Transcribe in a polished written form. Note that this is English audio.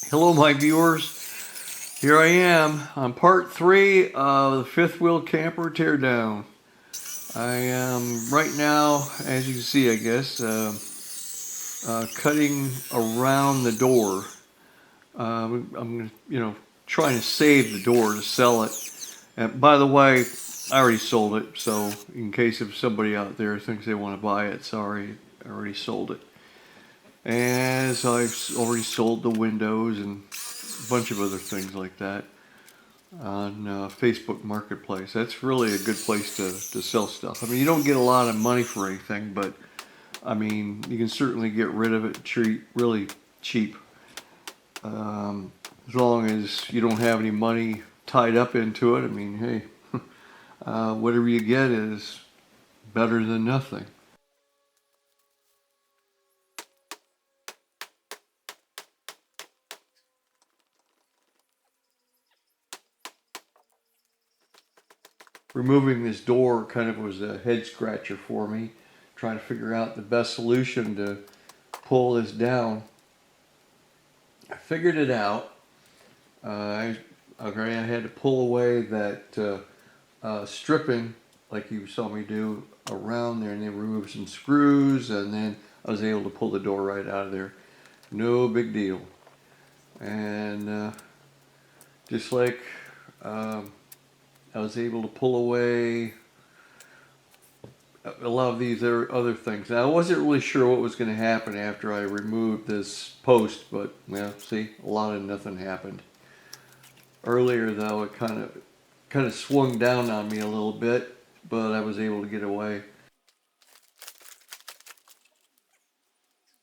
Hello, my viewers. Here I am on part 3 of the fifth wheel camper teardown. I am right now, as you can see, I guess, cutting around the door. I'm trying to save the door to sell it. And by the way, I already sold it, so in case if somebody out there thinks they want to buy it, sorry, I already sold it. And so I've already sold the windows and a bunch of other things like that on Facebook Marketplace. That's really a good place to sell stuff. I mean, you don't get a lot of money for anything, but I mean, you can certainly get rid of it really cheap. As long as you don't have any money tied up into it. I mean, hey, whatever you get is better than nothing. Removing this door kind of was a head scratcher for me, trying to figure out the best solution to pull this down. I figured it out. I had to pull away that stripping, like you saw me do, around there, and then remove some screws, and then I was able to pull the door right out of there. No big deal. And just like I was able to pull away a lot of these other things. Now, I wasn't really sure what was going to happen after I removed this post, but well, see, a lot of nothing happened. Earlier, though, it kind of swung down on me a little bit, but I was able to get away.